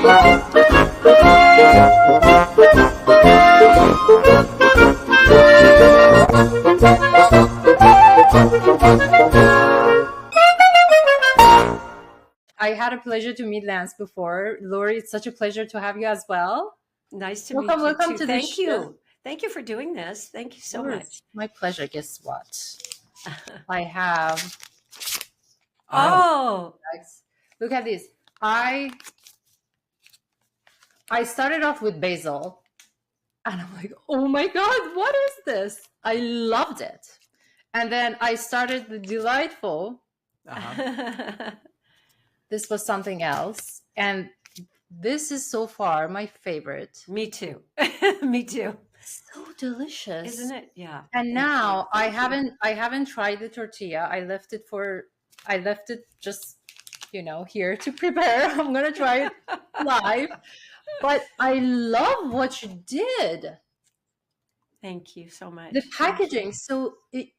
I had a pleasure to meet Llance before. Lori, it's such a pleasure to have you as well. Nice to Welcome, meet you welcome too. to the show. Thank you for doing this. Thank you so much. My pleasure. Guess what? I have. Oh, Look at this. I started off with basil, and I'm like, oh my God, what is this? I loved it. And then I started the delightful. This was something else. And this is so far my favorite. Me too. Me too. So delicious, isn't it? Yeah. And now I haven't tried the tortilla. I left it just, here to prepare. I'm gonna try it live. But I love what you did. Thank you so much. The packaging. So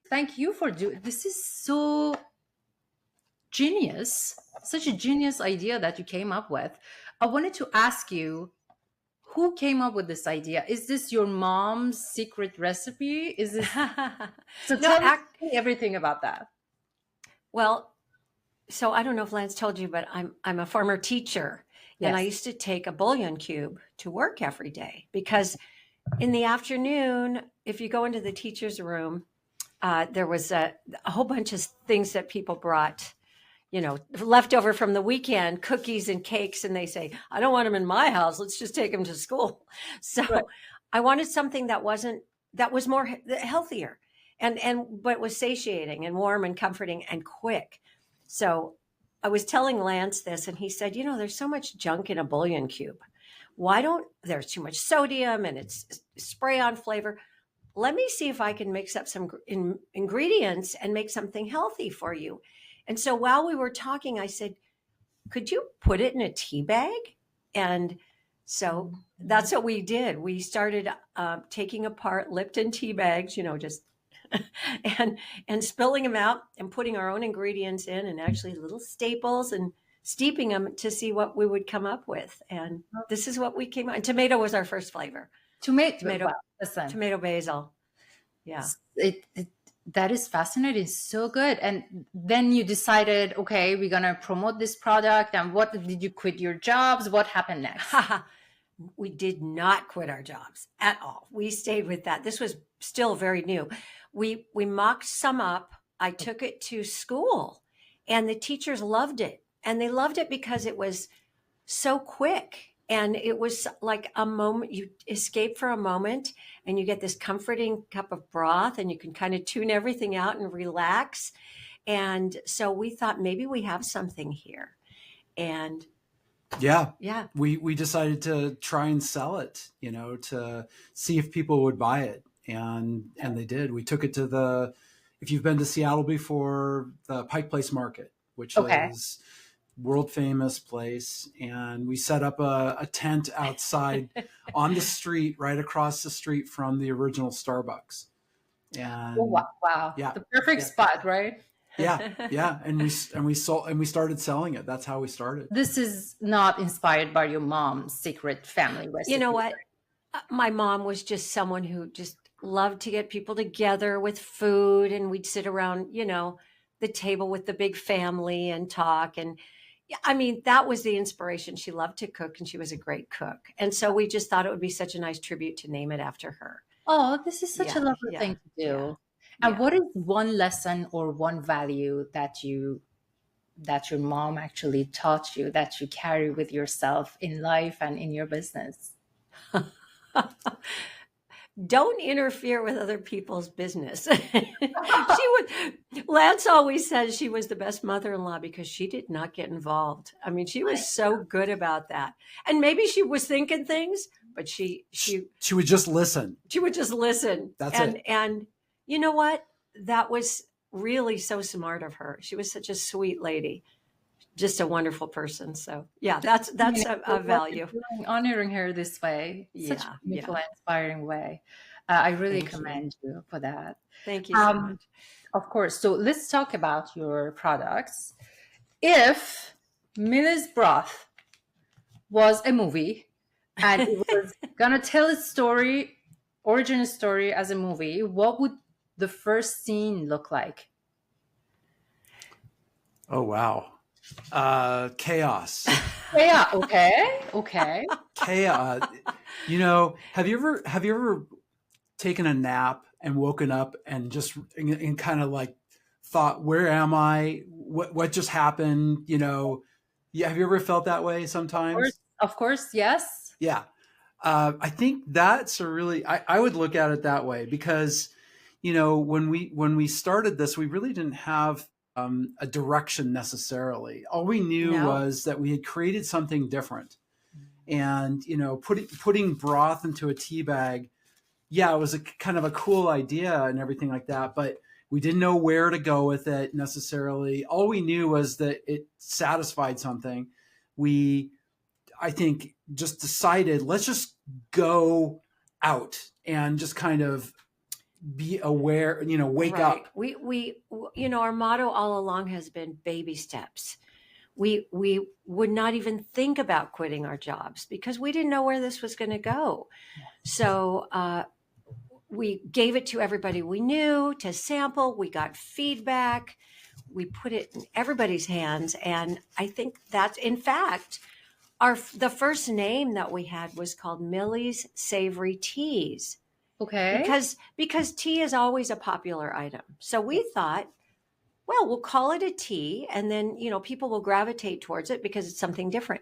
thank you for doing this. Is so genius. Such a genius idea that you came up with. I wanted to ask you, who came up with this idea? Is this your mom's secret recipe? Is this? So tell me everything about that. Well, so I don't know if Llance told you, but I'm a former teacher. Yes. And I used to take a bouillon cube to work every day because in the afternoon, if you go into the teacher's room, there was a whole bunch of things that people brought, leftover from the weekend, cookies and cakes. And they say, I don't want them in my house. Let's just take them to school. So right. I wanted something that was more healthier but was satiating and warm and comforting and quick. So I was telling Llance this, and he said, there's so much junk in a bouillon cube. There's too much sodium and it's spray on flavor. Let me see if I can mix up some ingredients and make something healthy for you. And so while we were talking, I said, could you put it in a tea bag? And so that's what we did. We started taking apart Lipton tea bags, just and spilling them out and putting our own ingredients in and actually little staples and steeping them to see what we would come up with. And this is what we came out. And tomato was our first flavor. Tomato basil. Yeah. That is fascinating. It's so good. And then you decided, okay, we're going to promote this product. And what did you quit your jobs? What happened next? We did not quit our jobs at all. We stayed with that. This was still very new. We mocked some up. I took it to school and the teachers loved it. And they loved it because it was so quick. And it was like a moment, you escape for a moment and you get this comforting cup of broth and you can kind of tune everything out and relax. And so we thought maybe we have something here. And yeah, we decided to try and sell it, to see if people would buy it. And they did. We took it to if you've been to Seattle before, the Pike Place Market, which is world famous place. And we set up a tent outside on the street, right across the street from the original Starbucks. And wow. Yeah. The perfect spot, right? Yeah. And we started selling it. That's how we started. This is not inspired by your mom's secret family recipe. You know what? My mom was just someone who just loved to get people together with food, and we'd sit around, the table with the big family and talk. And I mean, that was the inspiration. She loved to cook and she was a great cook. And so we just thought it would be such a nice tribute to name it after her. Oh, this is such a lovely thing to do. Yeah. And what is one lesson or one value that your mom actually taught you that you carry with yourself in life and in your business? Don't interfere with other people's business. Llance always says she was the best mother-in-law because she did not get involved. I mean, she was so good about that. And maybe she was thinking things, but she would just listen. She would just listen. That's it. And you know what? That was really so smart of her. She was such a sweet lady. Just a wonderful person. So yeah, that's a value. Honoring her this way, such a beautiful, inspiring way. I really commend you for that. Thank you so much. Of course. So let's talk about your products. If Millie's broth was a movie, and it was gonna tell its story, origin story as a movie, what would the first scene look like? Oh, wow. Chaos. Yeah, okay. Chaos. Have you ever taken a nap and woken up and just and kind of like thought, where am I? What just happened? Yeah. Have you ever felt that way sometimes? Of course, yes. Yeah. I think that's a really, I would look at it that way because, when we started this, we really didn't have a direction necessarily. All we knew was that we had created something different, and putting broth into a tea bag. Yeah, it was a kind of a cool idea and everything like that, but we didn't know where to go with it necessarily. All we knew was that it satisfied something. I think, just decided, let's just go out and just kind of be aware, wake up. We our motto all along has been baby steps. We would not even think about quitting our jobs because we didn't know where this was going to go. So we gave it to everybody we knew to sample. We got feedback. We put it in everybody's hands. And I think that's, in fact, the first name that we had was called Millie's Savory Teas. Okay. Because tea is always a popular item. So we thought, well, we'll call it a tea, and then, people will gravitate towards it because it's something different.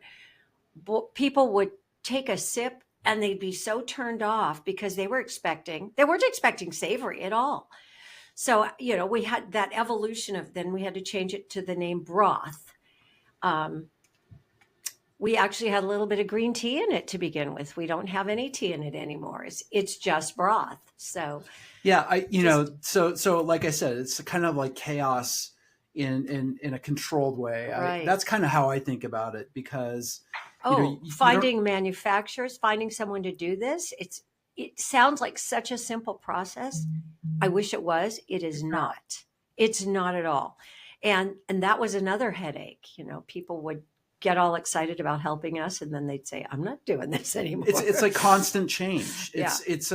But people would take a sip and they'd be so turned off because they weren't expecting savory at all. So, we had that evolution then we had to change it to the name broth. We actually had a little bit of green tea in it to begin with. We don't have any tea in it anymore. It's just broth. So yeah, so like I said, it's kind of like chaos in a controlled way. Right. That's kind of how I think about it, because finding manufacturers, finding someone to do this, it sounds like such a simple process. I wish it was. It is not. It's not at all. And that was another headache. People would get all excited about helping us, and then they'd say, I'm not doing this anymore. It's like constant change. It's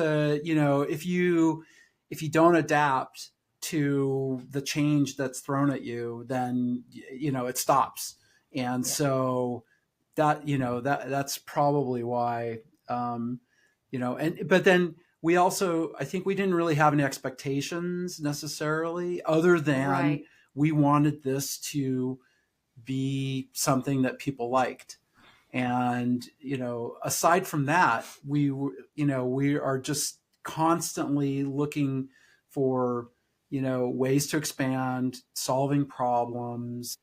if you don't adapt to the change that's thrown at you, then it stops. And so that's probably why, but then we also, I think we didn't really have any expectations necessarily, other than we wanted this to be something that people liked. And, aside from that, we are just constantly looking for, ways to expand, solving problems,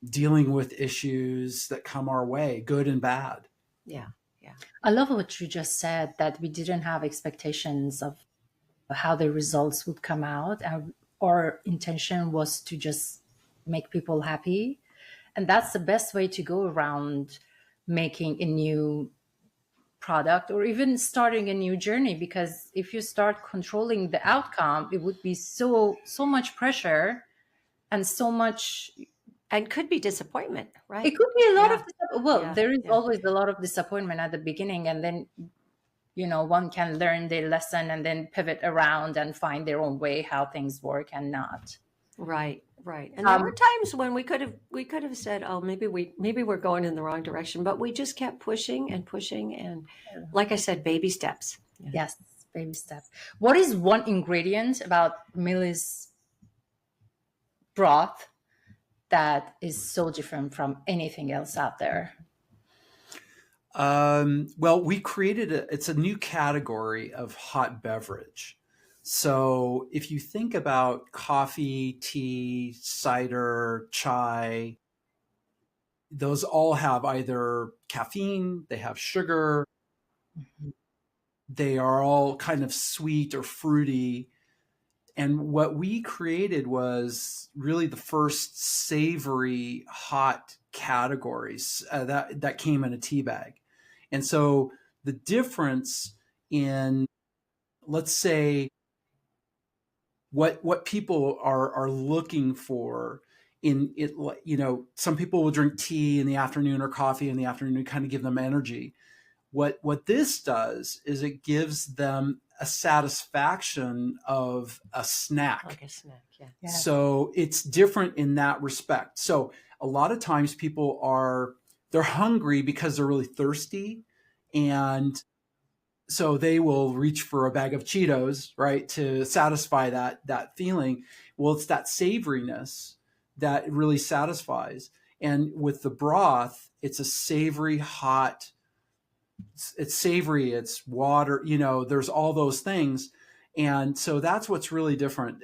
dealing with issues that come our way, good and bad. Yeah. I love what you just said, that we didn't have expectations of how the results would come out. Our intention was to just make people happy. And that's the best way to go around making a new product or even starting a new journey, because if you start controlling the outcome, it would be so much pressure and so much, and could be disappointment, right? It could be a lot of there is always a lot of disappointment at the beginning, and then one can learn their lesson and then pivot around and find their own way how things work and not. Right. And there were times when we could have said, oh, maybe we're going in the wrong direction, but we just kept pushing, and like I said, baby steps. Yes, baby steps. What is one ingredient about Millie's broth that is so different from anything else out there? Well, we created it's a new category of hot beverage. So if you think about coffee, tea, cider, chai, those all have either caffeine, they have sugar, they are all kind of sweet or fruity. And what we created was really the first savory hot categories that came in a tea bag. And so the difference in, let's say, what people are looking for in it, some people will drink tea in the afternoon or coffee in the afternoon to kind of give them energy. What this does is it gives them a satisfaction of a snack. Like a snack, yeah. Yes. So it's different in that respect. So a lot of times people they're hungry because they're really thirsty, and so they will reach for a bag of Cheetos, right, to satisfy that feeling. Well, it's that savoriness that really satisfies. And with the broth, it's a savory, hot, it's savory, it's water, there's all those things. And so that's what's really different.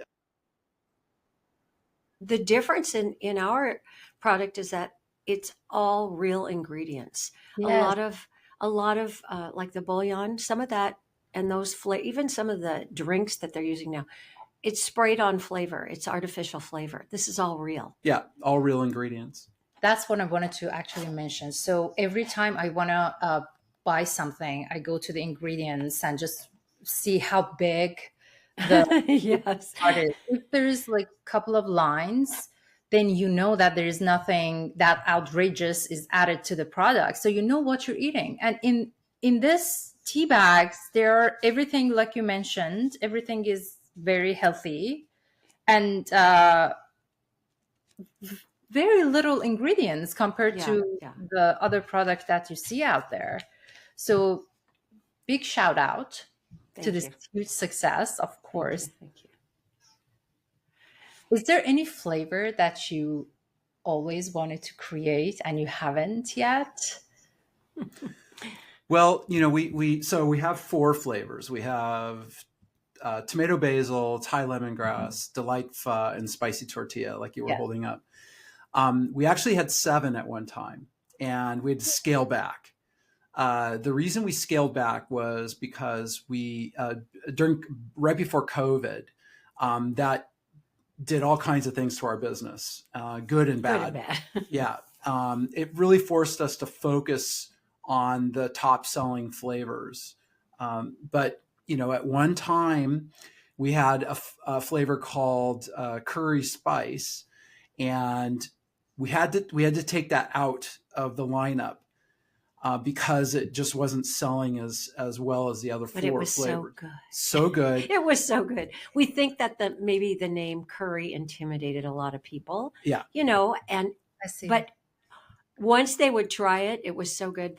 The difference in our product is that it's all real ingredients. Yes. A lot of like the bouillon, some of that, and those even some of the drinks that they're using now, it's sprayed on flavor. It's artificial flavor. This is all real. Yeah, all real ingredients. That's what I wanted to actually mention. So every time I want to buy something, I go to the ingredients and just see how big the yes. part is. If there's like a couple of lines, then you know that there is nothing that outrageous is added to the product. So you know what you're eating. And in this tea bags, there are everything, like you mentioned, everything is very healthy and very little ingredients compared to the other products that you see out there. So big shout out to this huge success, of course. Thank you. Is there any flavor that you always wanted to create and you haven't yet? Well, we have 4 flavors. We have tomato basil, Thai lemongrass, delight pho, and spicy tortilla, like you were holding up. We actually had 7 at one time, and we had to scale back. The reason we scaled back was because we right before COVID, that did all kinds of things to our business, good and bad. Good and bad. Yeah, it really forced us to focus on the top selling flavors. But at one time, we had a flavor called curry spice, and we had to take that out of the lineup because it just wasn't selling as well as the other 4 but it was flavors. So good. So good. It was so good. We think that maybe the name curry intimidated a lot of people. Yeah. And I see. But once they would try it, it was so good.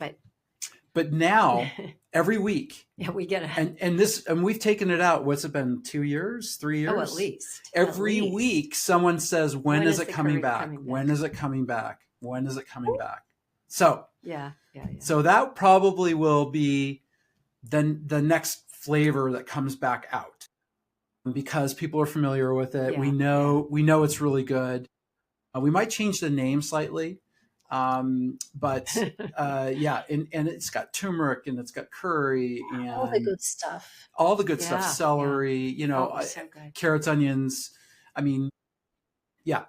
But now every week, we get and we've taken it out. What's it been? 2 years, 3 years? Oh, at least. Every week, someone says, "When is it coming back? When is it coming back? When is it coming back?" So yeah. So that probably will be the next flavor that comes back out because people are familiar with it. We know it's really good. We might change the name slightly. But and it's got turmeric and it's got curry and all the good stuff. All the good stuff. Celery, so carrots, onions. I mean,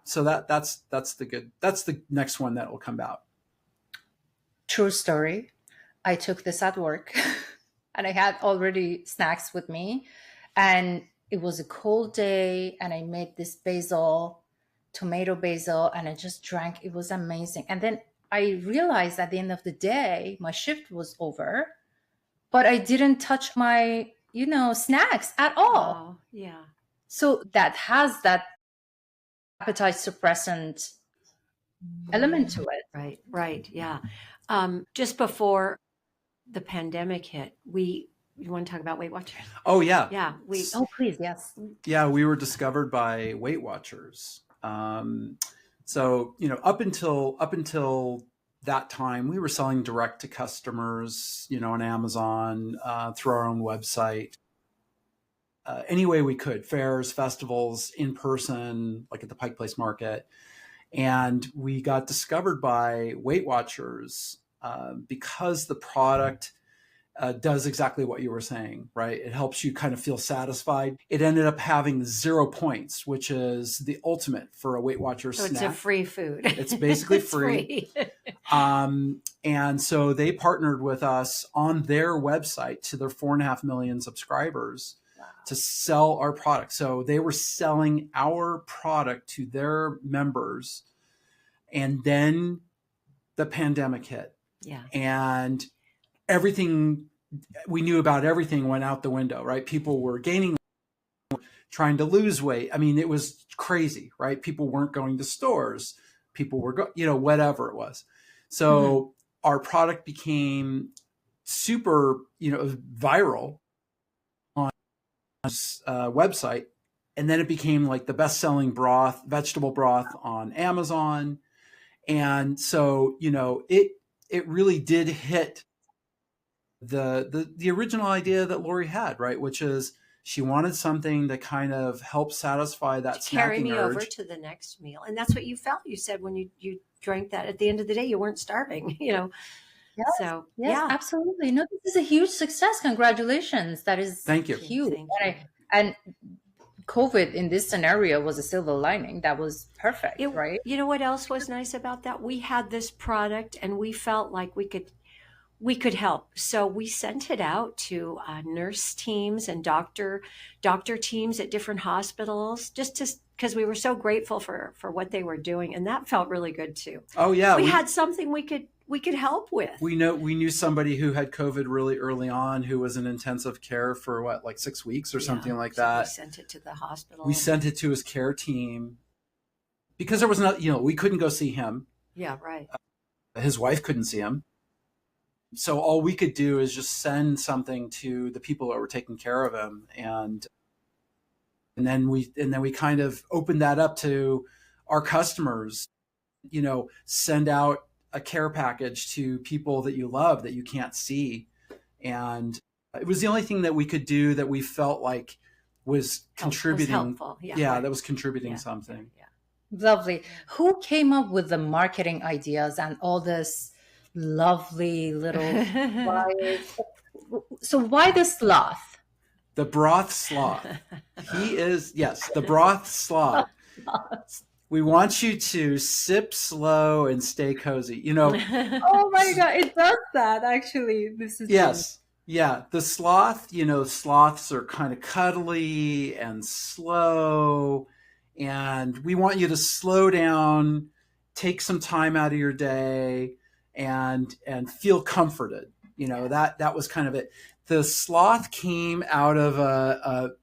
so that's the next one that will come out. True story. I took this at work and I had already snacks with me, and it was a cold day, and I made this tomato basil, and I just drank. It was amazing. And then I realized at the end of the day, my shift was over, but I didn't touch my, snacks at all. Oh, yeah. So that has that appetite suppressant element to it. Right. Yeah. Just before the pandemic hit, you want to talk about Weight Watchers? Oh, yeah. Yeah. Oh, please. Yes. Yeah. We were discovered by Weight Watchers. So, up until that time, we were selling direct to customers, on Amazon, through our own website, any way we could, fairs, festivals, in person, like at the Pike Place Market. And we got discovered by Weight Watchers because the product does exactly what you were saying, right? It helps you kind of feel satisfied. It ended up having 0 points, which is the ultimate for a Weight Watchers snack. It's a free food. It's basically free. And so they partnered with us on their website to their 4.5 million subscribers. to sell our product. So they were selling our product to their members. And then the pandemic hit. Yeah. And everything we knew about everything went out the window, right? People were gaining, trying to lose weight. I mean, it was crazy, right? People weren't going to stores. People were, whatever it was. So our product became super, viral on this website. And then it became like the best-selling vegetable broth on Amazon. And so, it really did hit the original idea that Lori had, right? Which is she wanted something to kind of help satisfy that snacking carry me urge. over to the next meal. And that's what you felt. You said when you drank that, at the end of the day, you weren't starving, Yes, So yes, yeah, absolutely. No, this is a huge success. Congratulations. That is Thank you. huge. Thank you. And COVID in this scenario was a silver lining. That was perfect, right? You know what else was nice about that? We had this product and we felt like we could help. So we sent it out to nurse teams and doctor teams at different hospitals, just because we were so grateful for what they were doing, and that felt really good too. Oh yeah, we had something we could help with. We knew somebody who had COVID really early on, who was in intensive care for like 6 weeks or something like that. We sent it to the hospital. We sent it to his care team because there was not, we couldn't go see him. Yeah, right. His wife couldn't see him. So all we could do is just send something to the people that were taking care of him. And then we kind of opened that up to our customers, send out a care package to people that you love that you can't see. And it was the only thing that we could do that we felt like was contributing. Was helpful. Yeah, that was contributing something. Yeah. Lovely. Who came up with the marketing ideas and all this lovely little so why the sloth? The broth sloth. He is, yes, the broth sloth. We want you to sip slow and stay cozy. Oh my God, it does that actually. This is yes. Yeah. The sloth, sloths are kind of cuddly and slow. And we want you to slow down, take some time out of your day and feel comforted. That was kind of it. The sloth came out of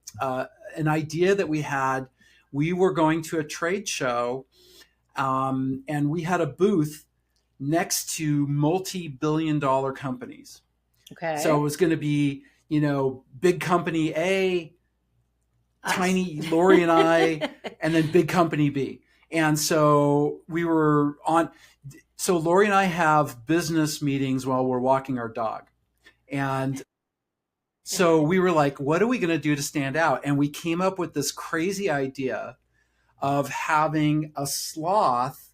an idea that we had. We were going to a trade show, and we had a booth next to multi-billion-dollar companies. Okay. So it was going to be, big company A, tiny Lori and I, and then big company B. And so we were on. So Lori and I have business meetings while we're walking our dog. And so we were like, what are we going to do to stand out? And we came up with this crazy idea of having a sloth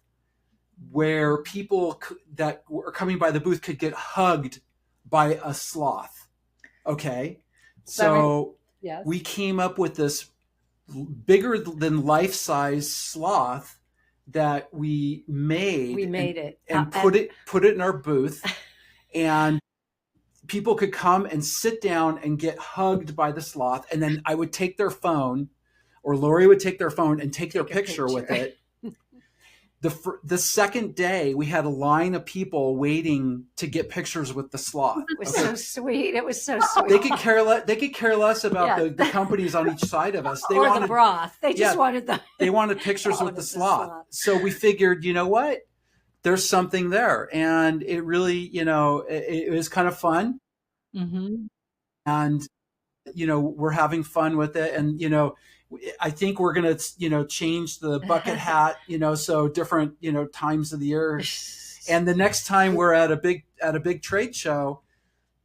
where people that were coming by the booth could get hugged by a sloth. Okay. So yes. We came up with this bigger than life-size sloth that we made. We made it and put it in our booth, and people could come and sit down and get hugged by the sloth. And then I would take their phone, or Lori would take their phone and take their picture with it. The second day, we had a line of people waiting to get pictures with the sloth. It was so sweet. It was so sweet. They could care less about the companies on each side of us. They wanted the broth. They just wanted They wanted pictures with the sloth. So we figured, you know what? There's something there, and it really, it was kind of fun. Mm-hmm. And we're having fun with it, and I think we're going to, change the bucket hat, so different, times of the year. And the next time we're at a big trade show,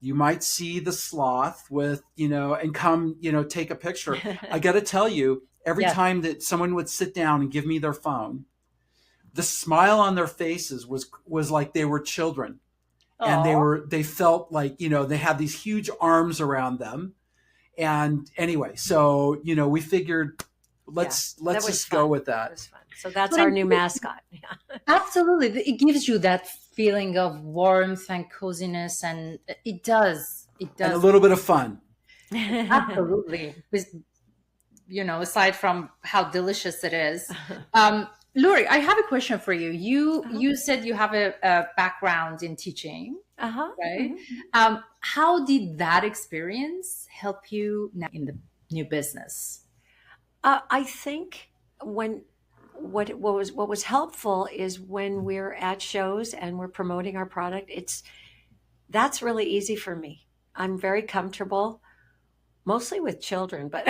you might see the sloth with, and come, take a picture. I got to tell you, every time that someone would sit down and give me their phone, the smile on their faces was like they were children. Aww. And they felt like, they had these huge arms around them. And anyway, so, we figured let's just go with that. It was fun. So that's our new mascot. Absolutely. It gives you that feeling of warmth and coziness, and it does. And a little bit of fun. Absolutely. Aside from how delicious it is. Lori, I have a question for you. You said you have a background in teaching, right? Mm-hmm. How did that experience help you now in the new business? I think when what was helpful is when we're at shows and we're promoting our product, that's really easy for me. I'm very comfortable, mostly with children, but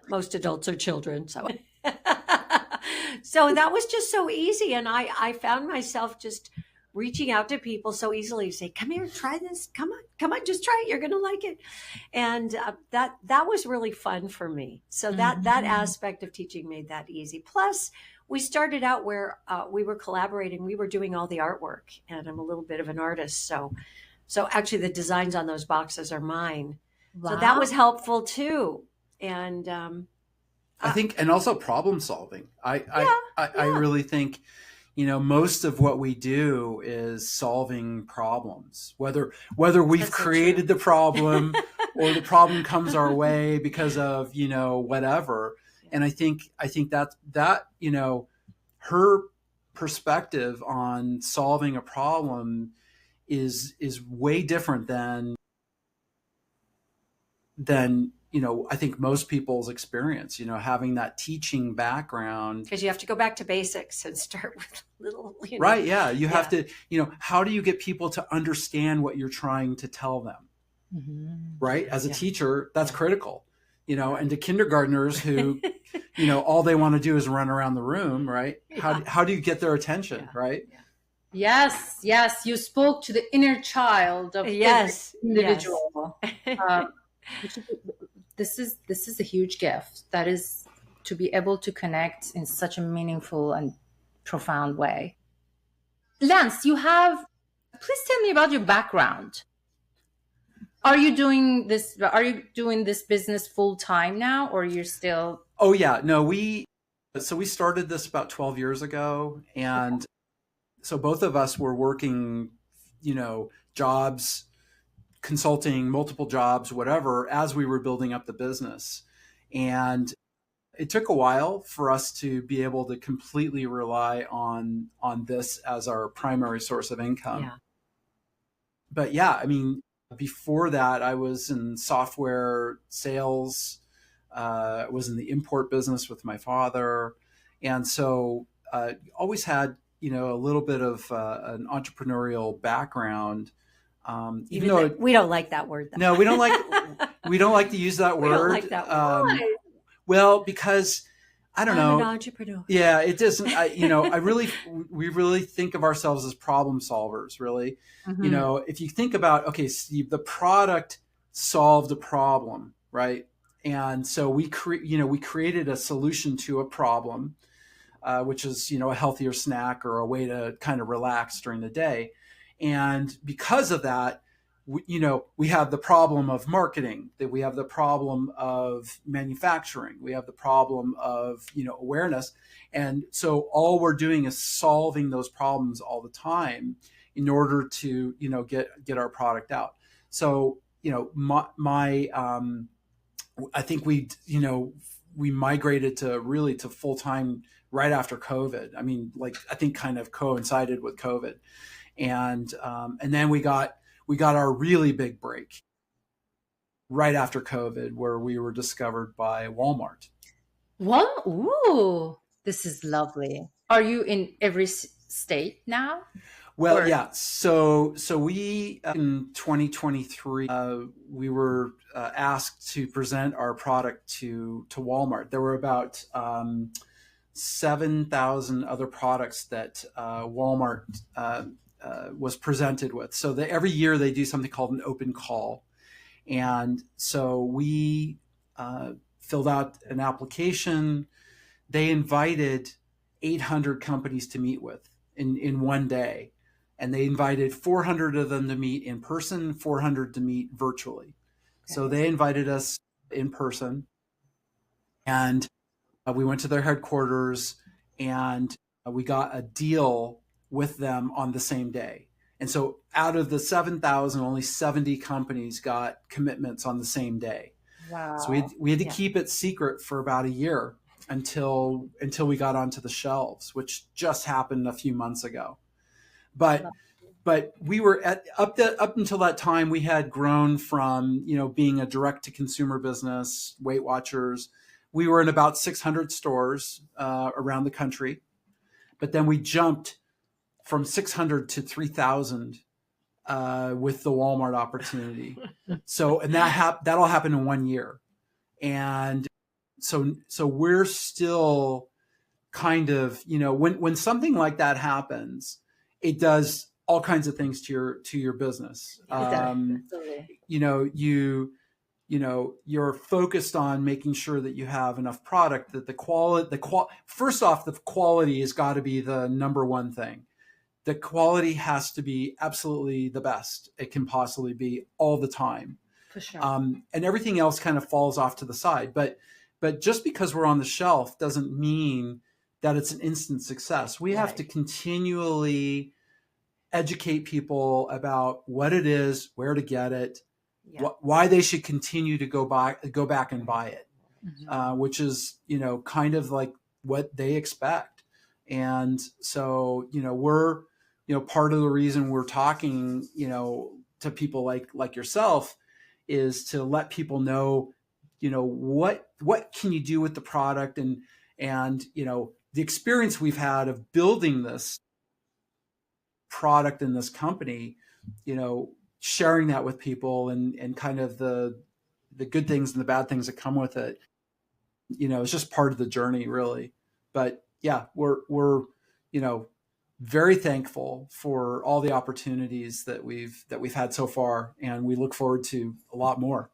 most adults are children, so so that was just so easy, and I found myself just reaching out to people so easily, say, come here, try this, come on, just try it, you're gonna like it. And that was really fun for me. So that aspect of teaching made that easy. Plus we started out where we were collaborating, we were doing all the artwork, and I'm a little bit of an artist, so actually the designs on those boxes are mine. So that was helpful too. And I think, and also problem solving. Yeah. I really think, most of what we do is solving problems, whether we've That's so created true. the problem or the problem comes our way because of, whatever. And I think that, her perspective on solving a problem is way different than I think most people's experience, having that teaching background. Because you have to go back to basics and start with little, Right. Yeah. You have to, how do you get people to understand what you're trying to tell them? Right. As a teacher, that's critical, and to kindergartners who, all they want to do is run around the room. Right. How do you get their attention? Right. Yes, yes. You spoke to the inner child of every individual. This is a huge gift. That is to be able to connect in such a meaningful and profound way. Llance, please tell me about your background. Are you doing this business full time now, or you're still? Oh yeah, no, we started this about 12 years ago, and so both of us were working, jobs, consulting, multiple jobs, whatever, as we were building up the business. And it took a while for us to be able to completely rely on this as our primary source of income. Yeah. But yeah, I mean, before that, I was in software sales. Was in the import business with my father, and so always had a little bit of an entrepreneurial background. Even though we don't like that word. No, we don't like to use that word. We don't like that word. Well, because I don't know. I'm an entrepreneur. Yeah, it doesn't. We really think of ourselves as problem solvers. Really, if you think about, okay, Steve, the product solved a problem, right? And so we created a solution to a problem, which is a healthier snack or a way to kind of relax during the day. And because of that, we have the problem of marketing, that we have the problem of manufacturing, we have the problem of awareness, and so all we're doing is solving those problems all the time in order to get our product out. So I think we migrated to full time right after COVID. I mean, I think kind of coincided with COVID, and then we got our really big break right after COVID, where we were discovered by Walmart. Well, ooh, this is lovely. Are you in every state now? Well, yeah. So we in 2023 we were asked to present our product to Walmart. There were about 7,000 other products that Walmart was presented with. So every year they do something called an open call, and so we filled out an application. They invited 800 companies to meet with in one day. And they invited 400 of them to meet in person, 400 to meet virtually. Okay. So they invited us in person, and we went to their headquarters, and we got a deal with them on the same day. And so out of the 7,000, only 70 companies got commitments on the same day. Wow. So we had to keep it secret for about a year until we got onto the shelves, which just happened a few months ago. But we were up until that time, we had grown from, being a direct to consumer business, Weight Watchers. We were in about 600 stores around the country, but then we jumped from 600 to 3,000 with the Walmart opportunity. And that all happened in 1 year. And so we're still kind of, when something like that happens, it does all kinds of things to your business. You're focused on making sure that you have enough product, that first off, the quality has got to be the number one thing. The quality has to be absolutely the best it can possibly be all the time. For sure. And everything else kind of falls off to the side. But just because we're on the shelf doesn't mean that it's an instant success. We have to continually educate people about what it is, where to get it, why they should continue to go back and buy it, which is, kind of like what they expect. And so, we're, part of the reason we're talking, to people like yourself is to let people know, what can you do with the product and, the experience we've had of building this product in this company, sharing that with people and kind of the good things and the bad things that come with it, it's just part of the journey, really. But yeah, we're very thankful for all the opportunities that we've had so far, and we look forward to a lot more.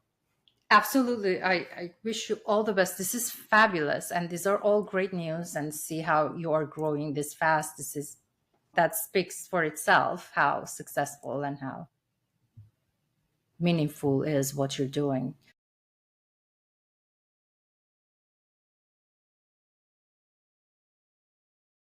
Absolutely. I wish you all the best. This is fabulous. And these are all great news, and see how you are growing this fast. That speaks for itself, how successful and how meaningful is what you're doing.